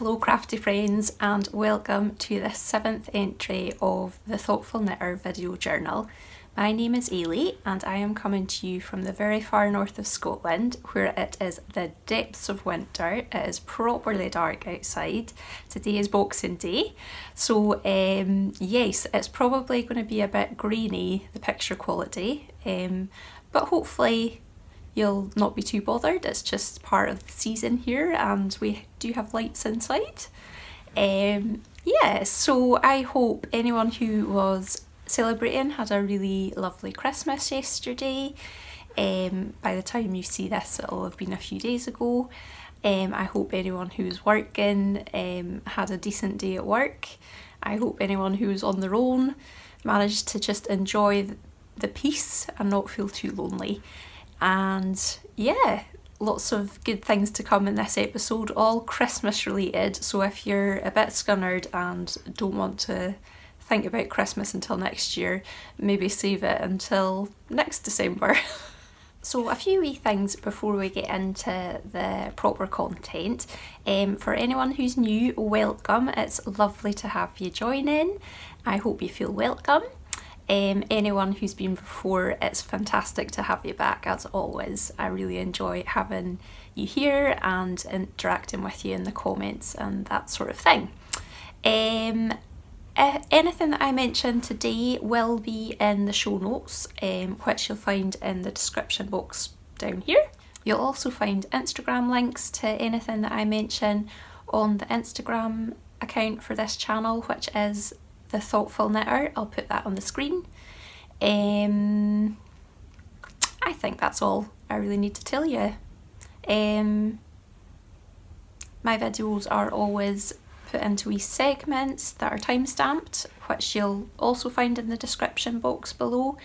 Hello crafty friends, and welcome to the 7th entry of the Thoughtful Knitter video journal. My name is Ailey and I am coming to you from the very far north of Scotland, where it is the depths of winter. It is properly dark outside. Today is Boxing Day, so yes, it's probably going to be a bit grainy, the picture quality, but hopefully you'll not be too bothered. It's just part of the season here and we do have lights inside. Yeah, so I hope anyone who was celebrating had a really lovely Christmas yesterday. By the time you see this, it'll have been a few days ago. I hope anyone who's working had a decent day at work. I hope anyone who's on their own managed to just enjoy the peace and not feel too lonely. And yeah, lots of good things to come in this episode, all Christmas related. So if you're a bit scunnered and don't want to think about Christmas until next year, maybe save it until next December. So a few wee things before we get into the proper content. For anyone who's new, welcome. It's lovely to have you join in. I hope you feel welcome. Anyone who's been before, it's fantastic to have you back as always. I really enjoy having you here and interacting with you in the comments and that sort of thing. Anything that I mentioned today will be in the show notes, which you'll find in the description box down here. You'll also find Instagram links to anything that I mention on the Instagram account for this channel, which is The Thoughtful Knitter. I'll put that on the screen. I think that's all I really need to tell you. My videos are always put into wee segments that are time stamped, which you'll also find in the description box below,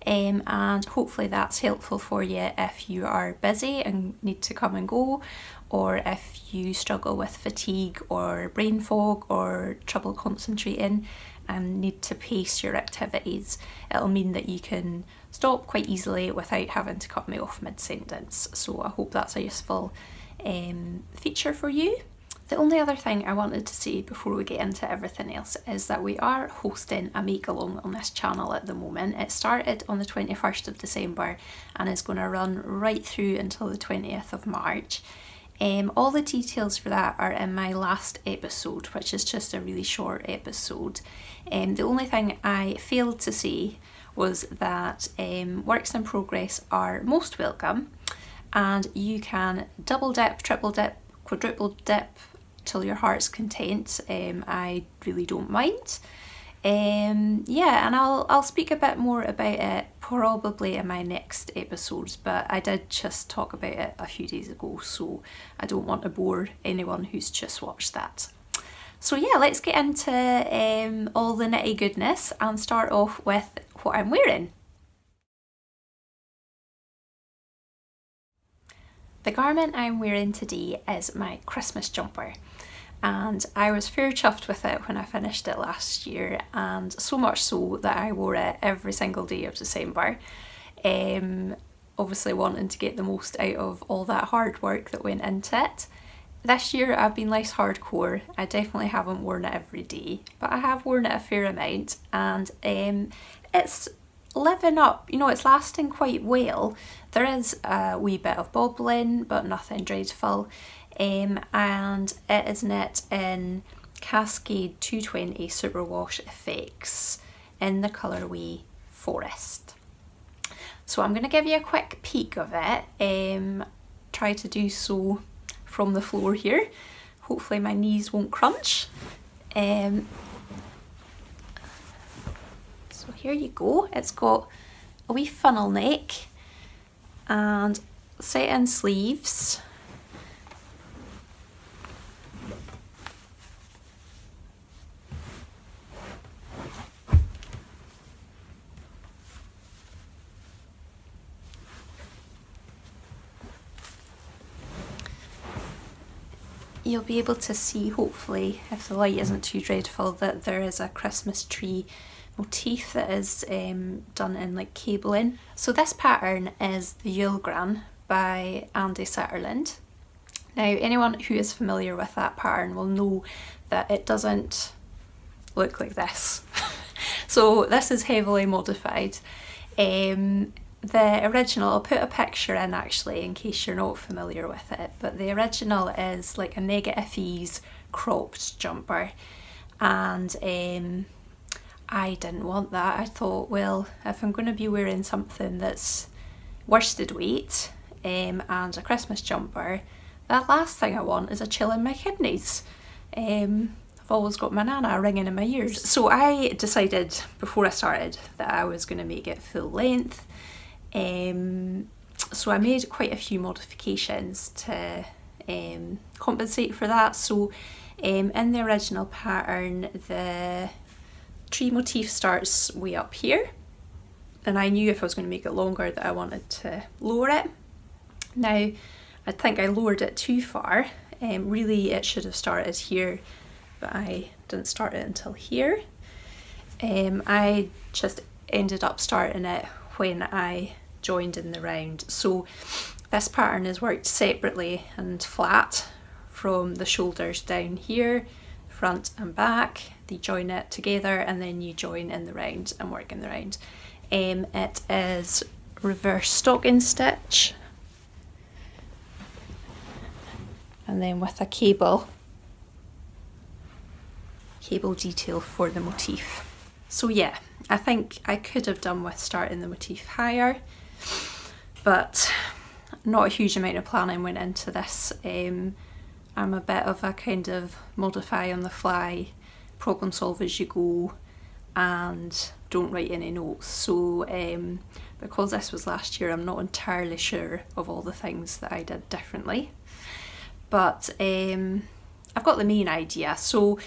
and hopefully that's helpful for you if you are busy and need to come and go, or if you struggle with fatigue or brain fog or trouble concentrating and need to pace your activities. It'll mean that you can stop quite easily without having to cut me off mid-sentence. So I hope that's a useful feature for you. The only other thing I wanted to say before we get into everything else is that we are hosting a make-along on this channel at the moment. It started on the 21st of December and is going to run right through until the 20th of March. All the details for that are in my last episode, which is just a really short episode. The only thing I failed to say was that works in progress are most welcome, and you can double dip, triple dip, quadruple dip till your heart's content. I really don't mind. Yeah, and I'll speak a bit more about it probably in my next episodes, but I did just talk about it a few days ago, so I don't want to bore anyone who's just watched that. So yeah, let's get into all the nitty goodness and start off with what I'm wearing. The garment I'm wearing today is my Christmas jumper, and I was fair chuffed with it when I finished it last year, and so much so that I wore it every single day of December, obviously wanting to get the most out of all that hard work that went into it. This year I've been less hardcore. I definitely haven't worn it every day, but I have worn it a fair amount, and it's living up, you know, it's lasting quite well. There is a wee bit of bobbling, but nothing dreadful. And it is knit in Cascade 220 Superwash effects in the colourway Forest. So I'm going to give you a quick peek of it. Try to do so from the floor here. Hopefully my knees won't crunch. So here you go. It's got a wee funnel neck and set-in sleeves. You'll be able to see, hopefully, if the light isn't too dreadful, that there is a Christmas tree motif that is done in like cabling. So this pattern is the Yule by Andesit. Now anyone who is familiar with that pattern will know that it doesn't look like this. So this is heavily modified. The original, I'll put a picture in actually in case you're not familiar with it, but the original is like a negative ease cropped jumper, and I didn't want that. I thought, well, if I'm going to be wearing something that's worsted weight and a Christmas jumper, the last thing I want is a chill in my kidneys. I've always got my nana ringing in my ears. So I decided before I started that I was going to make it full length. So I made quite a few modifications to compensate for that. So in the original pattern, the tree motif starts way up here, and I knew if I was going to make it longer that I wanted to lower it. Now I think I lowered it too far. Really it should have started here, but I didn't start it until here. I just ended up starting it when I joined in the round. So this pattern is worked separately and flat from the shoulders down here, front and back. They join it together and then you join in the round and work in the round. It is reverse stocking stitch, and then with a cable detail for the motif. So yeah, I think I could have done with starting the motif higher, but not a huge amount of planning went into this. I'm a bit of a kind of modify on the fly, problem solve as you go, and don't write any notes. So because this was last year, I'm not entirely sure of all the things that I did differently, but I've got the main idea. So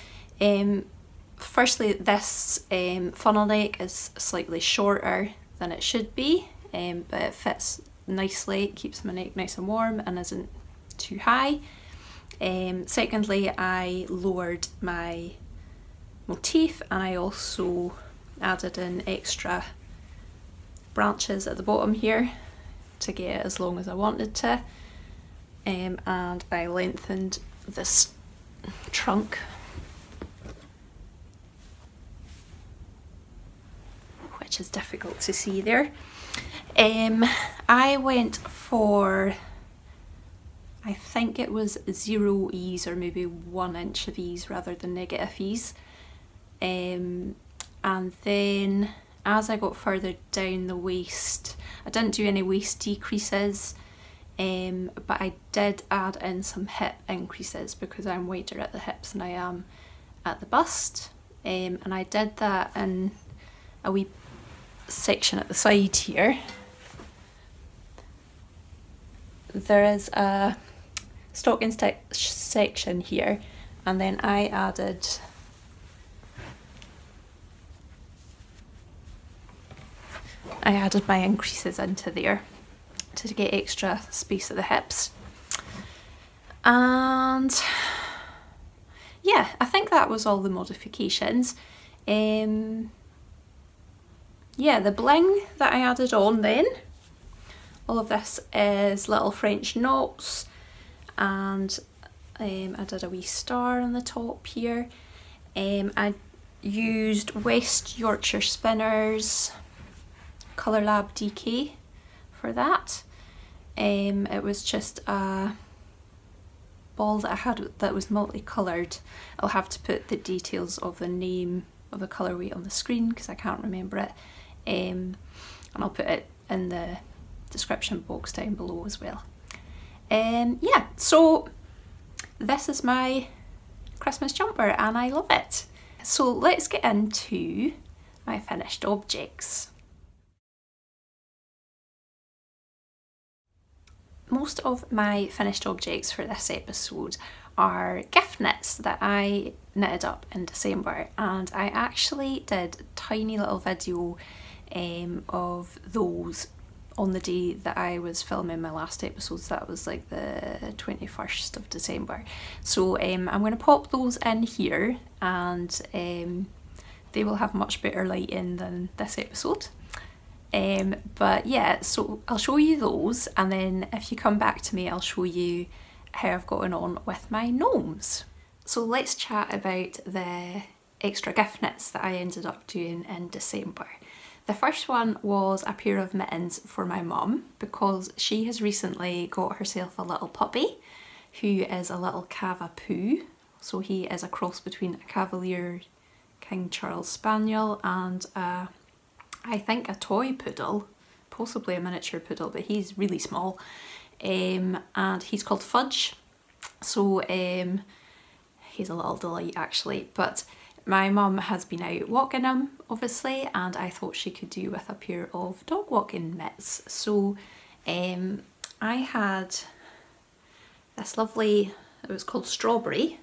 firstly, this funnel neck is slightly shorter than it should be, but it fits nicely, it keeps my neck nice and warm and isn't too high. Secondly, I lowered my motif and I also added in extra branches at the bottom here to get it as long as I wanted to, and I lengthened this trunk which is difficult to see there. I went for, I think it was 0 ease or maybe 1 inch of ease rather than negative ease. And then as I got further down the waist, I didn't do any waist decreases, but I did add in some hip increases because I'm wider at the hips than I am at the bust. And I did that in a wee section at the side here. There is a stocking stitch section here, and then I added my increases into there to get extra space at the hips. And yeah, I think that was all the modifications. Yeah, the bling that I added on then, all of this is little French knots, and I did a wee star on the top here. I used West Yorkshire spinners, ColourLab DK for that. It was just a ball that I had that was multicoloured. I'll have to put the details of the name of the colourway on the screen because I can't remember it, and I'll put it in the description box down below as well. Yeah, so this is my Christmas jumper and I love it. So let's get into my finished objects. Most of my finished objects for this episode are gift knits that I knitted up in December, and I actually did a tiny little video of those on the day that I was filming my last episodes. That was like the 21st of December. So I'm going to pop those in here, and they will have much better lighting than this episode. But yeah, so I'll show you those, and then if you come back to me I'll show you how I've gotten on with my gnomes. So let's chat about the extra gift knits that I ended up doing in December. The first one was a pair of mittens for my mum because she has recently got herself a little puppy who is a little Cavapoo. So he is a cross between a Cavalier King Charles Spaniel and I think a toy poodle, possibly a miniature poodle, but he's really small. And he's called Fudge. So he's a little delight actually, but my mum has been out walking him obviously, and I thought she could do with a pair of dog walking mitts. So I had this lovely, it was called Strawberry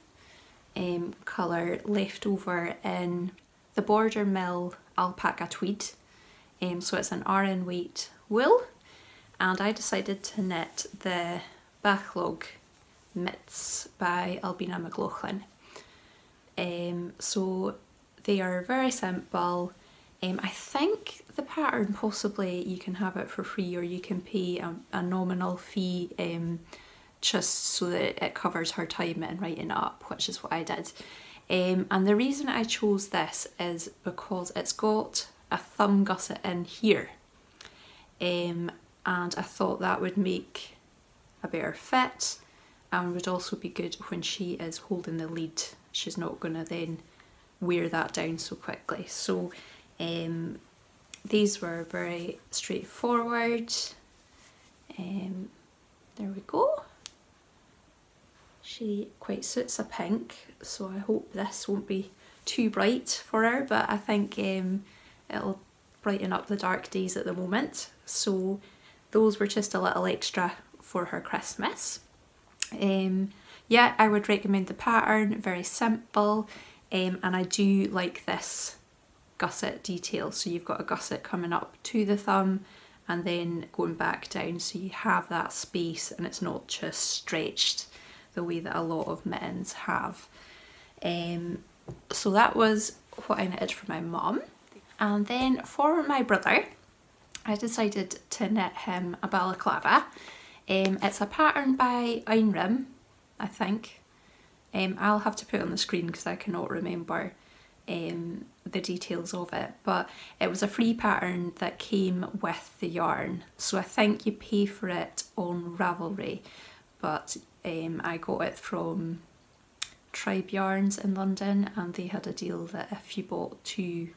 colour left over in the Border Mill Alpaca Tweed. So it's an RN weight wool, and I decided to knit the Backlog mitts by Albina McLaughlin. So they are very simple. I think the pattern possibly you can have it for free or you can pay a nominal fee just so that it covers her time in writing it up, which is what I did. And the reason I chose this is because it's got a thumb gusset in here, and I thought that would make a better fit and would also be good when she is holding the lead. She's not going to then wear that down so quickly. So these were very straightforward. There we go. She quite suits a pink, so I hope this won't be too bright for her, but I think it'll brighten up the dark days at the moment. So those were just a little extra for her Christmas. Yeah, I would recommend the pattern, very simple, and I do like this gusset detail. So you've got a gusset coming up to the thumb and then going back down, so you have that space and it's not just stretched the way that a lot of mittens have. So that was what I knitted for my mum. And then for my brother, I decided to knit him a balaclava. It's a pattern by Einrúm, I think. I'll have to put it on the screen because I cannot remember the details of it, but it was a free pattern that came with the yarn. So I think you pay for it on Ravelry, but I got it from Tribe Yarns in London, and they had a deal that if you bought 2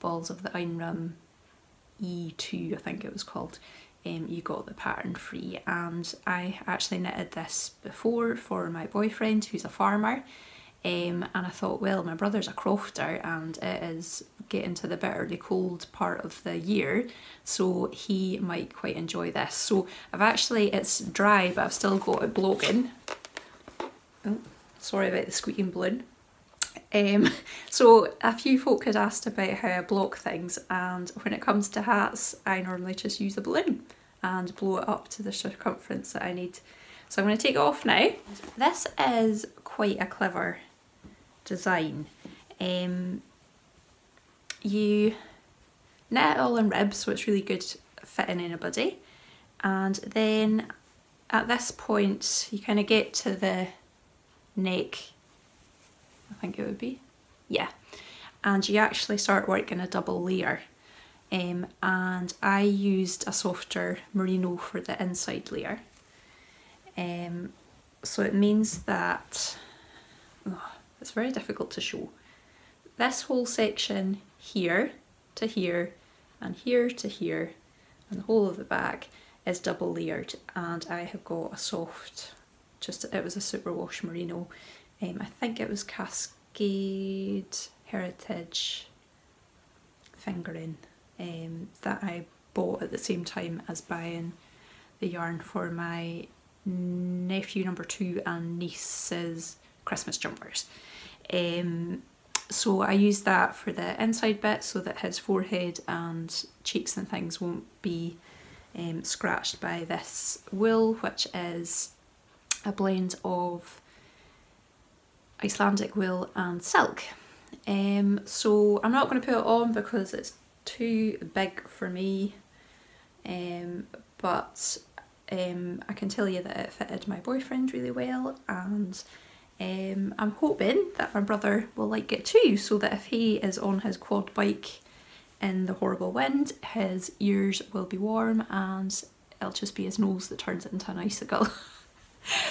balls of the Einrúm E+2, I think it was called, you got the pattern free. And I actually knitted this before for my boyfriend who's a farmer, and I thought, well, my brother's a crofter and it is getting to the bitterly cold part of the year, so he might quite enjoy this. So I've actually, it's dry but I've still got it blowing. Oh, sorry about the squeaking balloon. So a few folk had asked about how I block things, and when it comes to hats I normally just use a balloon and blow it up to the circumference that I need. So I'm going to take it off now. This is quite a clever design. You knit it all in ribs, so it's really good fitting anybody, and then at this point you kind of get to the neck, I think it would be, yeah, and you actually start working a double layer. And I used a softer merino for the inside layer. So it means that, it's very difficult to show. This whole section here to here and here to here and the whole of the back is double layered, and I have got a soft, it was a Superwash merino. I think it was Cascade Heritage fingering that I bought at the same time as buying the yarn for my nephew number 2 and niece's Christmas jumpers. So I used that for the inside bit so that his forehead and cheeks and things won't be scratched by this wool, which is a blend of Icelandic wool and silk. So I'm not going to put it on because it's too big for me, but I can tell you that it fitted my boyfriend really well, and I'm hoping that my brother will like it too, so that if he is on his quad bike in the horrible wind, his ears will be warm and it'll just be his nose that turns it into an icicle.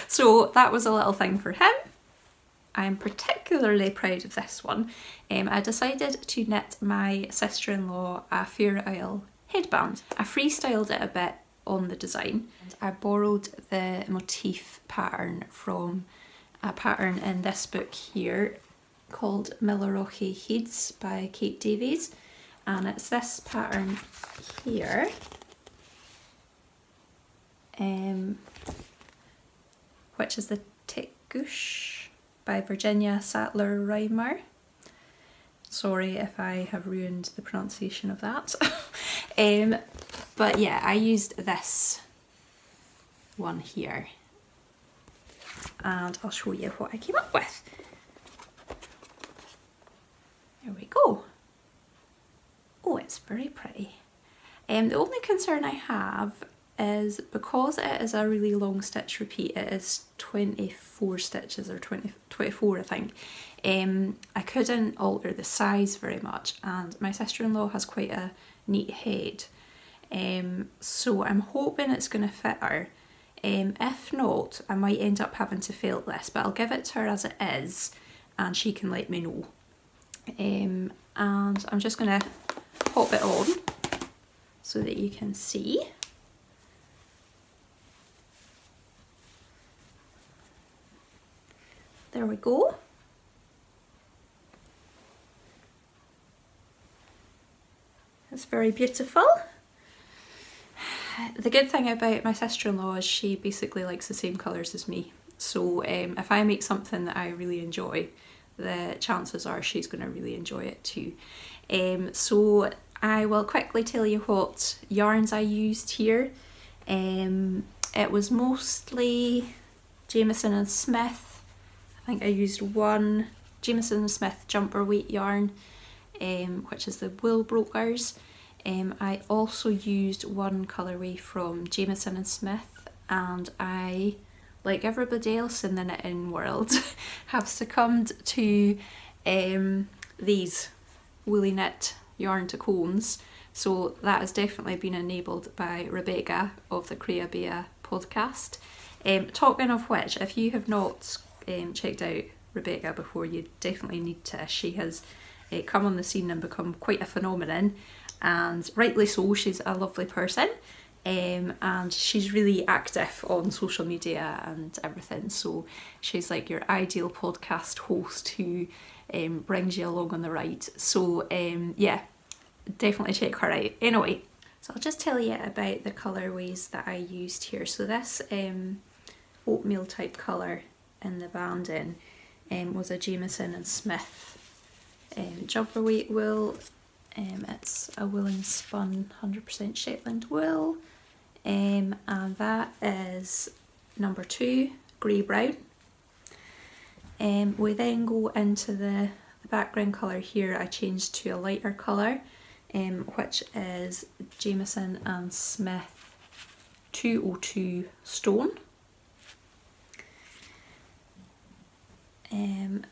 So that was a little thing for him. I'm particularly proud of this one. I decided to knit my sister-in-law a Fair Isle headband. I freestyled it a bit on the design. I borrowed the motif pattern from a pattern in this book here called Millarochi Heads by Kate Davies, and it's this pattern here, which is the Tegush by Virginia Sattler Reimer. Sorry if I have ruined the pronunciation of that. But yeah, I used this one here, and I'll show you what I came up with. There we go. Oh, it's very pretty. The only concern I have is because it is a really long stitch repeat, it is 24 stitches or 24 I think. I couldn't alter the size very much, and my sister-in-law has quite a neat head, so I'm hoping it's going to fit her. If not, I might end up having to felt this, but I'll give it to her as it is and she can let me know. And I'm just going to pop it on so that you can see. There we go. It's very beautiful. The good thing about my sister-in-law is she basically likes the same colours as me. So if I make something that I really enjoy, the chances are she's going to really enjoy it too. So I will quickly tell you what yarns I used here. It was mostly Jamieson and Smith. I think I used one Jamieson and Smith jumper weight yarn, which is the Wool Brokers. I also used one colourway from Jamieson and Smith, and I, like everybody else in the knitting world, have succumbed to these woolly knit yarn to cones. So that has definitely been enabled by Rebecca of the Crea Bea podcast. Talking of which, if you have not checked out Rebecca before, you definitely need to. She has come on the scene and become quite a phenomenon, and rightly so. She's a lovely person, and she's really active on social media and everything, so she's like your ideal podcast host who brings you along on the ride. So yeah, definitely check her out. Anyway, so I'll just tell you about the colourways that I used here. So this oatmeal type colour in the banding was a Jamieson and Smith jumper weight wool. It's a woolen spun 100% Shetland wool, and that is number 2, grey brown. We then go into the background colour here. I changed to a lighter colour, which is Jamieson and Smith 202 Stone.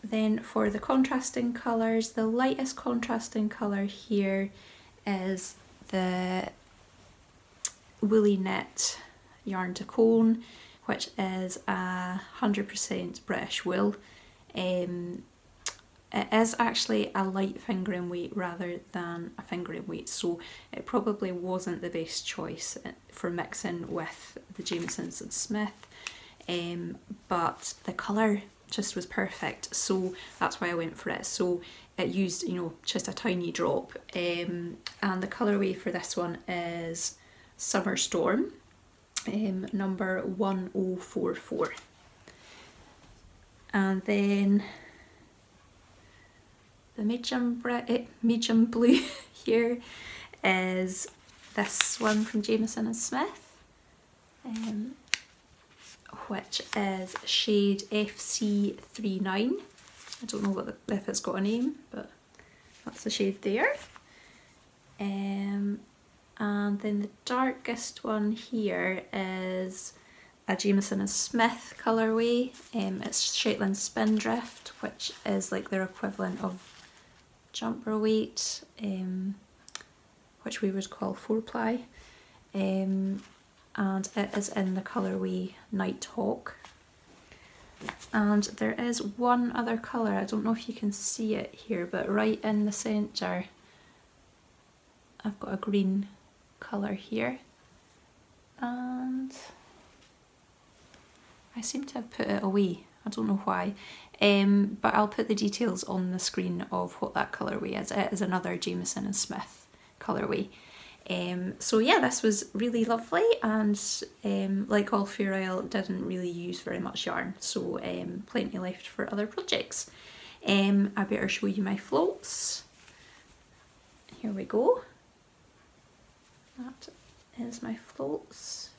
Then for the contrasting colours, the lightest contrasting colour here is the woolly knit yarn to cone, which is a 100% British wool. It is actually a light fingering weight rather than a fingering weight, so it probably wasn't the best choice for mixing with the Jamiesons and Smith, but the colour just was perfect, so that's why I went for it. So it used, you know, just a tiny drop, and the colourway for this one is Summer Storm, number 1044. And then the medium blue here is this one from Jamieson and Smith, which is shade FC39. I don't know if it's got a name, but that's the shade there. And And then the darkest one here is a Jamieson & Smith colourway. It's Shetland Spindrift, which is like their equivalent of jumper weight, which we would call 4-ply. And it is in the colourway Nighthawk. And there is one other colour, I don't know if you can see it here, but right in the centre I've got a green colour here, and I seem to have put it away, I don't know why, but I'll put the details on the screen of what that colourway is. It is another Jamieson & Smith colourway. So yeah, this was really lovely, and like all Fair Isle, didn't really use very much yarn, so plenty left for other projects. I better show you my floats. Here we go. That is my floats.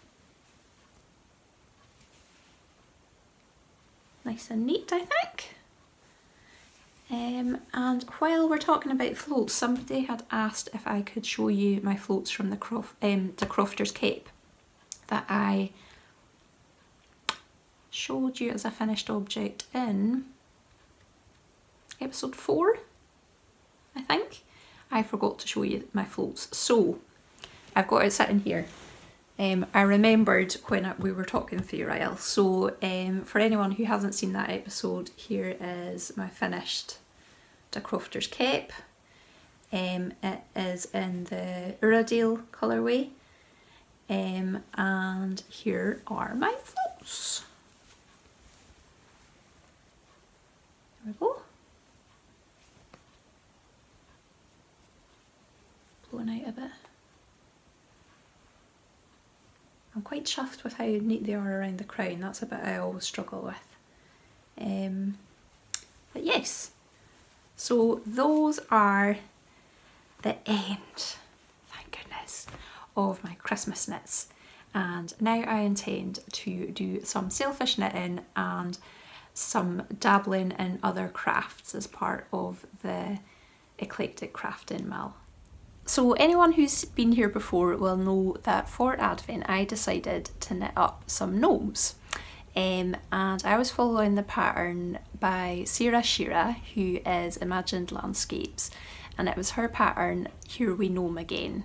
Nice and neat, I think. And while we're talking about floats, somebody had asked if I could show you my floats from the Crofter's Cape that I showed you as a finished object in episode 4, I think. I forgot to show you my floats, so I've got it sitting here. I remembered when we were talking Fair Isle, so for anyone who hasn't seen that episode, here is my finished Crofter's Cape. It is in the Uradale colourway, and here are my floats. There we go. Blown out a bit. I'm quite chuffed with how neat they are around the crown. That's a bit I always struggle with. But yes, so those are the end, thank goodness, of my Christmas knits. And now I intend to do some selfish knitting and some dabbling in other crafts as part of the eclectic crafting mill. So anyone who's been here before will know that for Advent I decided to knit up some gnomes, and I was following the pattern by Sarah Shearer, who is Imagined Landscapes, and it was her pattern Here We Gnome Again,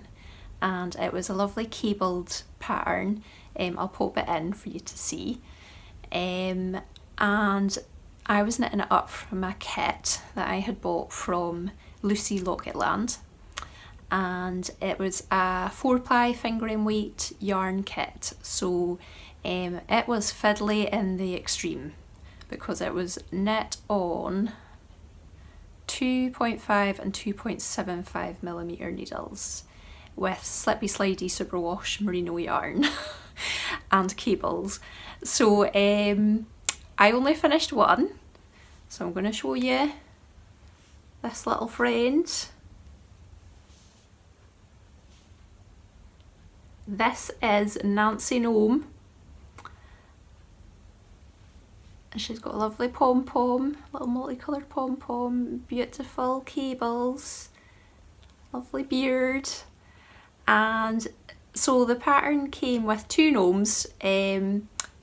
and it was a lovely cabled pattern. I'll pop it in for you to see, and I was knitting it up from a kit that I had bought from Lucy Locketland. And it was a 4-ply fingering weight yarn kit, so it was fiddly in the extreme because it was knit on 2.5 and 2.75mm needles with slippy slidey superwash merino yarn and cables. So I only finished one, so I'm going to show you this little friend. This is Nancy Gnome, and she's got a lovely pom-pom, little multicoloured pom-pom, beautiful cables, lovely beard. And so the pattern came with 2 gnomes who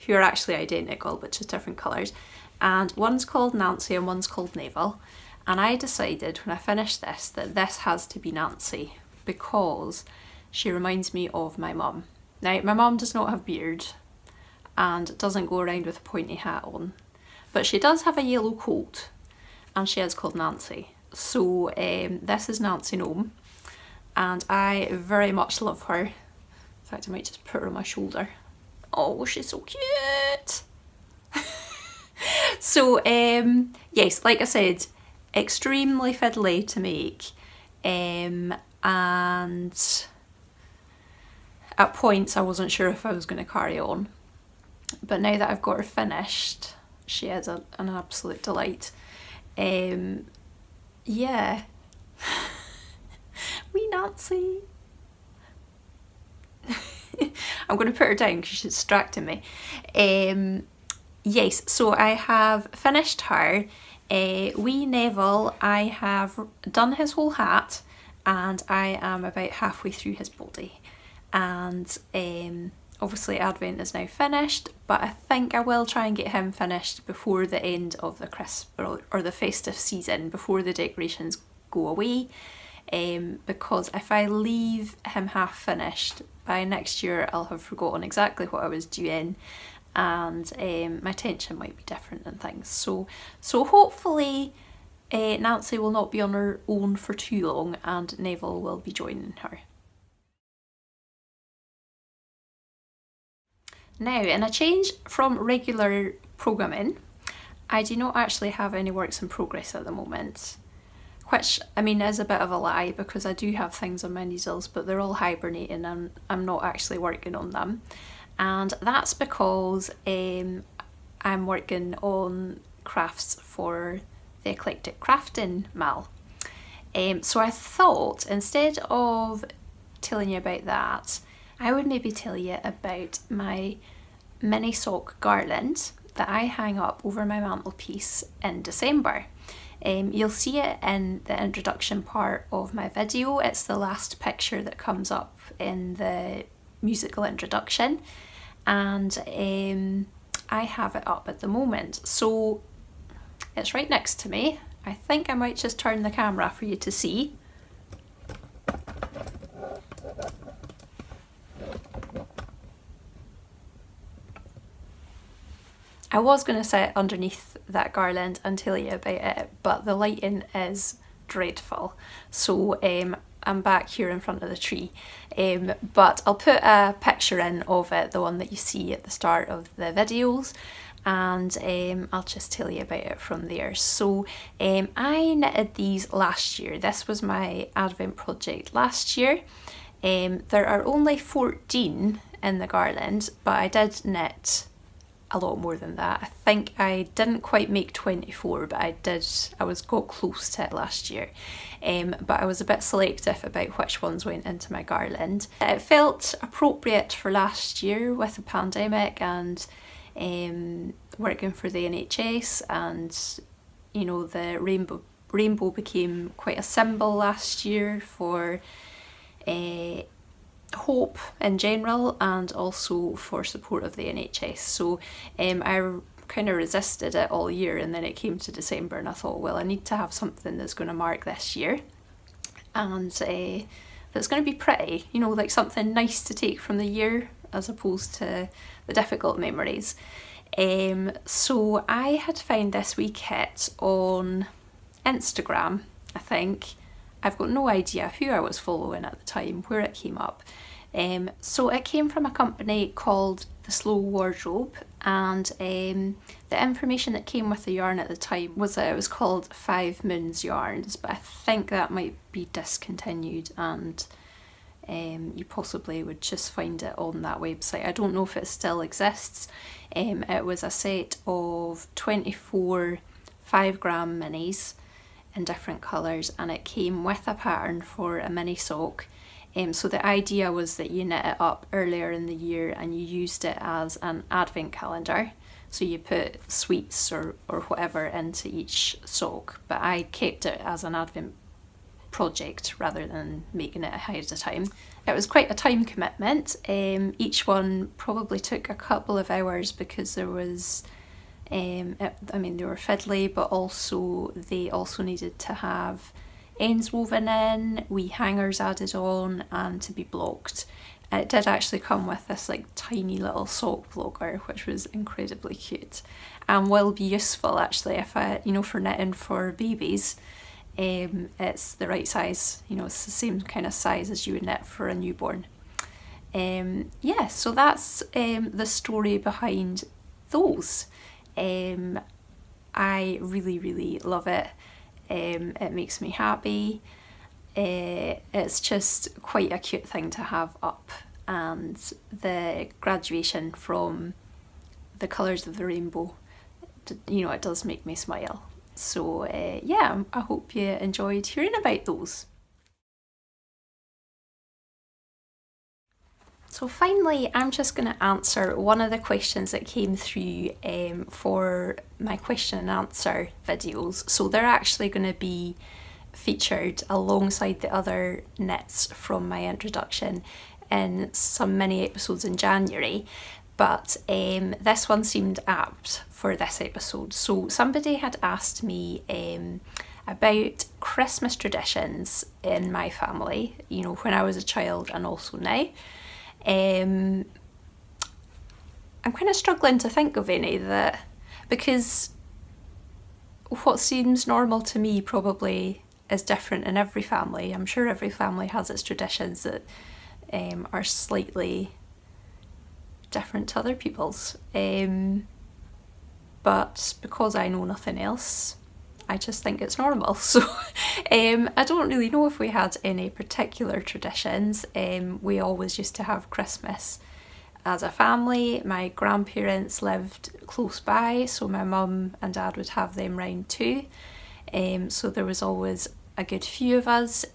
are actually identical but just different colours, and one's called Nancy and one's called Neville, and I decided when I finished this that this has to be Nancy because she reminds me of my mum. Now, my mum does not have beard and doesn't go around with a pointy hat on, but she does have a yellow coat and she is called Nancy. So this is Nancy Gnome, and I very much love her. In fact, I might just put her on my shoulder. Oh, she's so cute! So yes, like I said, extremely fiddly to make, and at points I wasn't sure if I was going to carry on, but now that I've got her finished, she is an absolute delight. Yeah. Wee Nancy. I'm going to put her down because she's distracting me. Yes, so I have finished her. Wee Neville, I have done his whole hat and I am about halfway through his body. And obviously Advent is now finished, but I think I will try and get him finished before the end of the or the festive season, before the decorations go away, because if I leave him half finished, by next year I'll have forgotten exactly what I was doing, and my attention might be different and things. So hopefully Nancy will not be on her own for too long and Neville will be joining her. Now, in a change from regular programming, I do not actually have any works in progress at the moment, which I mean is a bit of a lie because I do have things on my needles, but they're all hibernating and I'm not actually working on them. And that's because I'm working on crafts for the Eclectic Crafting Mal. So I thought instead of telling you about that, I would maybe tell you about my mini sock garland that I hang up over my mantelpiece in December. You'll see it in the introduction part of my video. It's the last picture that comes up in the musical introduction, and I have it up at the moment. So it's right next to me. I think I might just turn the camera for you to see. I was going to sit underneath that garland and tell you about it, but the lighting is dreadful, so I'm back here in front of the tree, but I'll put a picture in of it, the one that you see at the start of the videos, and I'll just tell you about it from there. So I knitted these last year. This was my Advent project last year. There are only 14 in the garland, but I did knit a lot more than that. I think I didn't quite make 24, but I got close to it last year. But I was a bit selective about which ones went into my garland. It felt appropriate for last year with the pandemic and working for the NHS, and you know, the rainbow became quite a symbol last year for hope in general and also for support of the NHS. So I kind of resisted it all year, and then it came to December and I thought, well, I need to have something that's going to mark this year and that's going to be pretty, you know, like something nice to take from the year as opposed to the difficult memories. So I had found this wee kit on Instagram, I think. I've got no idea who I was following at the time, where it came up. So it came from a company called The Slow Wardrobe, and the information that came with the yarn at the time was that it was called 5 Moons Yarns, but I think that might be discontinued, and you possibly would just find it on that website. I don't know if it still exists. It was a set of 24 5-gram minis in different colours, and it came with a pattern for a mini sock. So the idea was that you knit it up earlier in the year and you used it as an advent calendar. So you put sweets or whatever into each sock, but I kept it as an advent project rather than making it ahead of time. It was quite a time commitment. Each one probably took a couple of hours because there was I mean, they were fiddly, but also they also needed to have ends woven in, wee hangers added on, and to be blocked. And it did actually come with this like tiny little sock blocker, which was incredibly cute and will be useful actually if you know, for knitting for babies. It's the right size, you know, it's the same kind of size as you would knit for a newborn. Yeah, so that's the story behind those. I really love it. It makes me happy. It's just quite a cute thing to have up, and the graduation from the colours of the rainbow, you know, it does make me smile. So yeah, I hope you enjoyed hearing about those. So finally, I'm just going to answer one of the questions that came through for my question and answer videos. So they're actually going to be featured alongside the other knits from my introduction in some mini episodes in January, but this one seemed apt for this episode. So somebody had asked me about Christmas traditions in my family, you know, when I was a child and also now. I'm kind of struggling to think of any that, because what seems normal to me probably is different in every family. I'm sure every family has its traditions that are slightly different to other people's. But because I know nothing else, I just think it's normal. So I don't really know if we had any particular traditions. We always used to have Christmas as a family. My grandparents lived close by, so my mum and dad would have them round too. So there was always a good few of us.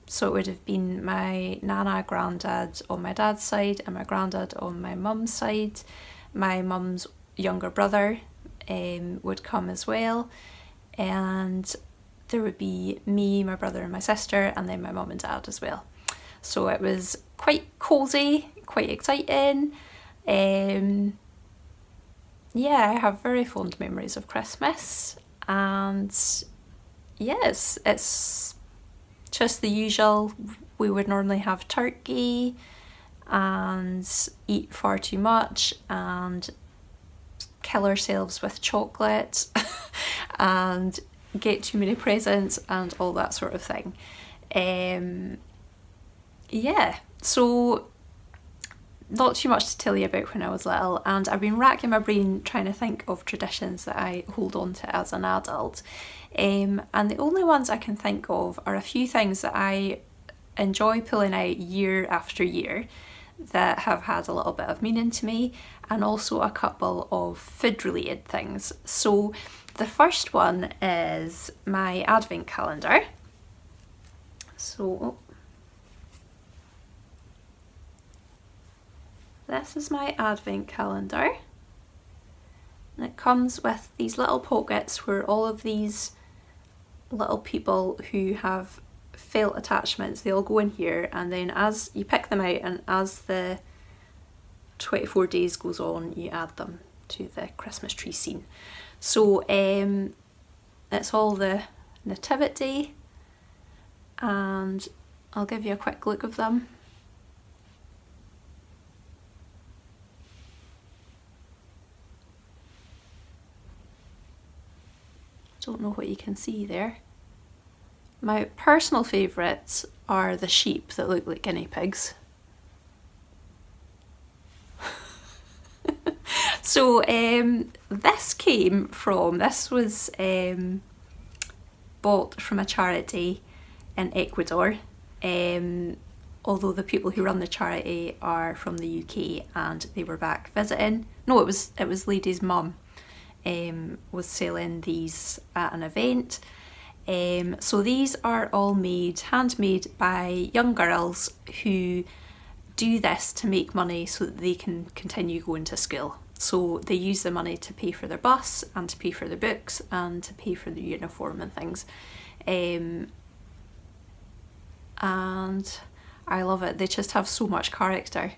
So it would have been my nana, granddad on my dad's side and my granddad on my mum's side. My mum's younger brother would come as well, and there would be me, my brother and my sister, and then my mum and dad as well. So it was quite cosy, quite exciting. Yeah, I have very fond memories of Christmas, and yes, it's just the usual. We would normally have turkey and eat far too much and kill ourselves with chocolate and get too many presents and all that sort of thing. Yeah, so not too much to tell you about when I was little, and I've been racking my brain trying to think of traditions that I hold on to as an adult, and the only ones I can think of are a few things that I enjoy pulling out year after year that have had a little bit of meaning to me, and also a couple of food related things. So the first one is my advent calendar. So this is my advent calendar, and it comes with these little pockets where all of these little people who have felt attachments, they all go in here, and then as you pick them out and as the 24 days goes on, you add them to the Christmas tree scene. So it's all the nativity, and I'll give you a quick look of them. Don't know what you can see there. My personal favourites are the sheep that look like guinea pigs. So this was bought from a charity in Ecuador, although the people who run the charity are from the UK and they were back visiting. No, it was Lady's mum was selling these at an event. So these are all handmade by young girls who do this to make money so that they can continue going to school. So they use the money to pay for their bus and to pay for their books and to pay for their uniform and things. And I love it. They just have so much character.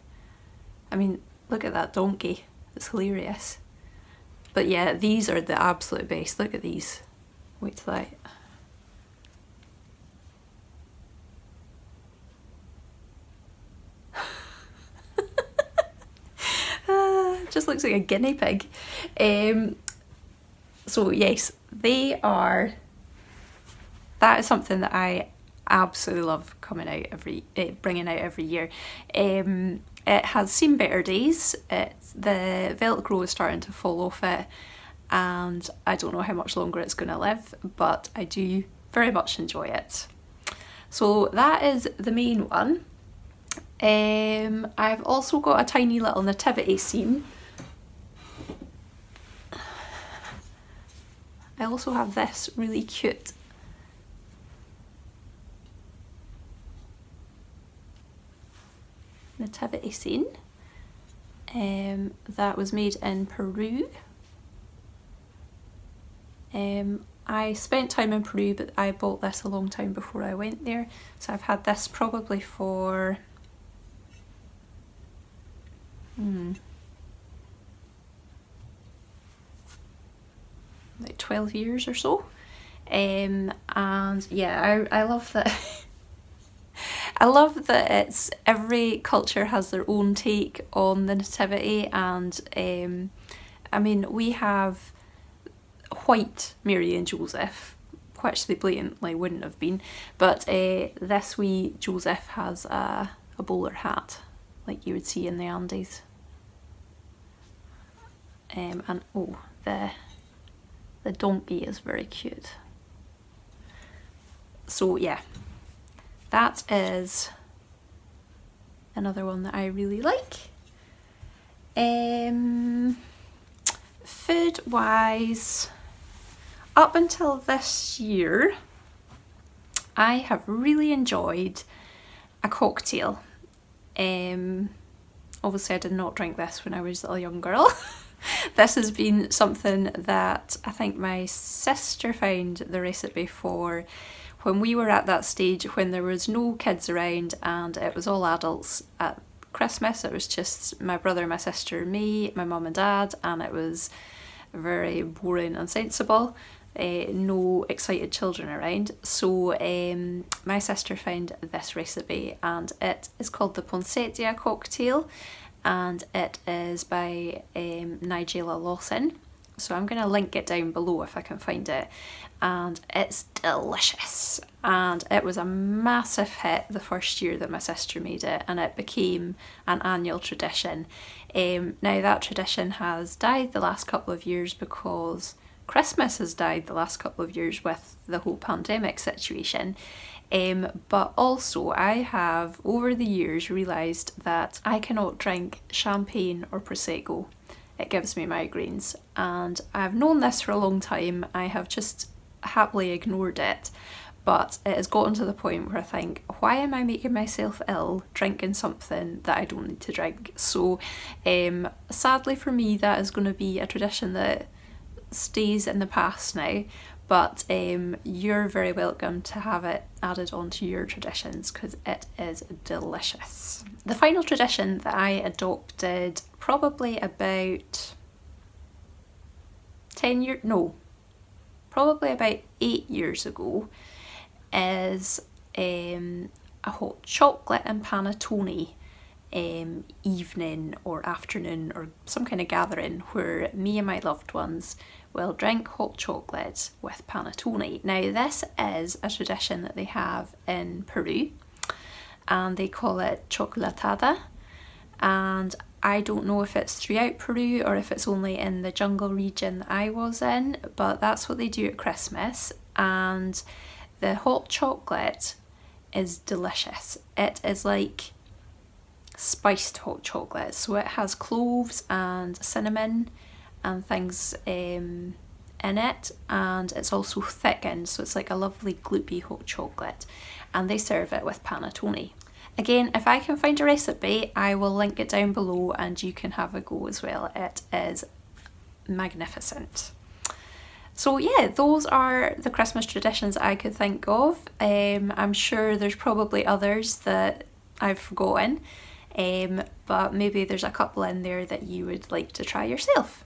I mean, look at that donkey. It's hilarious. But yeah, these are the absolute best. Look at these. Wait till that. Just looks like a guinea pig. So yes, that is something that I absolutely love bringing out every year. It has seen better days. The Velcro is starting to fall off it, and I don't know how much longer it's going to live, but I do very much enjoy it. So that is the main one. I've also got a tiny little nativity scene. I also have this really cute nativity scene that was made in Peru. I spent time in Peru, but I bought this a long time before I went there. So I've had this probably for like 12 years or so. And yeah, I love that. I love that it's every culture has their own take on the nativity, and I mean, we have white Mary and Joseph, which they blatantly wouldn't have been, but this wee Joseph has a bowler hat like you would see in the Andes. And oh, the donkey is very cute. So yeah, that is another one that I really like. Food wise, up until this year, I have really enjoyed a cocktail. Obviously I did not drink this when I was a young girl. This has been something that I think my sister found the recipe for when we were at that stage when there was no kids around and it was all adults at Christmas. It was just my brother, my sister, me, my mum and dad, and it was very boring and sensible. No excited children around. So my sister found this recipe, and it is called the Poinsettia cocktail, and it is by Nigella Lawson. So I'm going to link it down below if I can find it, and it's delicious. And it was a massive hit the first year that my sister made it, and it became an annual tradition. Now that tradition has died the last couple of years because Christmas has died the last couple of years with the whole pandemic situation. But also I have over the years realised that I cannot drink champagne or Prosecco. It gives me migraines, and I've known this for a long time. I have just happily ignored it, but it has gotten to the point where I think, why am I making myself ill drinking something that I don't need to drink? So sadly for me, that is going to be a tradition that stays in the past now, but you're very welcome to have it added onto your traditions because it is delicious. The final tradition that I adopted probably about 8 years ago is a hot chocolate and panettone evening or afternoon or some kind of gathering where me and my loved ones will drink hot chocolate with panettone. Now this is a tradition that they have in Peru, and they call it chocolatada, and I don't know if it's throughout Peru or if it's only in the jungle region that I was in, but that's what they do at Christmas. And the hot chocolate is delicious. It is like spiced hot chocolate, so it has cloves and cinnamon and things in it, and it's also thickened, so it's like a lovely gloopy hot chocolate, and they serve it with panettone. Again, if I can find a recipe, I will link it down below and you can have a go as well. It is magnificent. So yeah, those are the Christmas traditions I could think of. I'm sure there's probably others that I've forgotten, but maybe there's a couple in there that you would like to try yourself.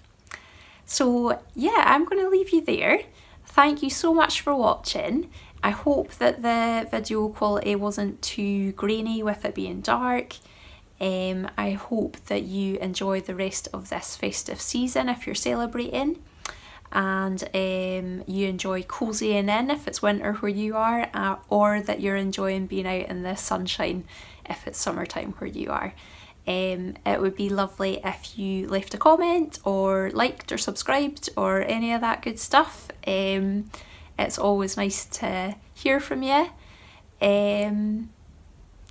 So yeah, I'm going to leave you there. Thank you so much for watching. I hope that the video quality wasn't too grainy with it being dark. I hope that you enjoy the rest of this festive season if you're celebrating, and you enjoy cozying in if it's winter where you are, or that you're enjoying being out in the sunshine if it's summertime where you are. It would be lovely if you left a comment or liked or subscribed or any of that good stuff. It's always nice to hear from you.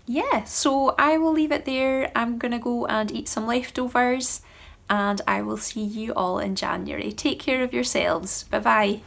Yeah, so I will leave it there. I'm gonna go and eat some leftovers, and I will see you all in January. Take care of yourselves. Bye bye.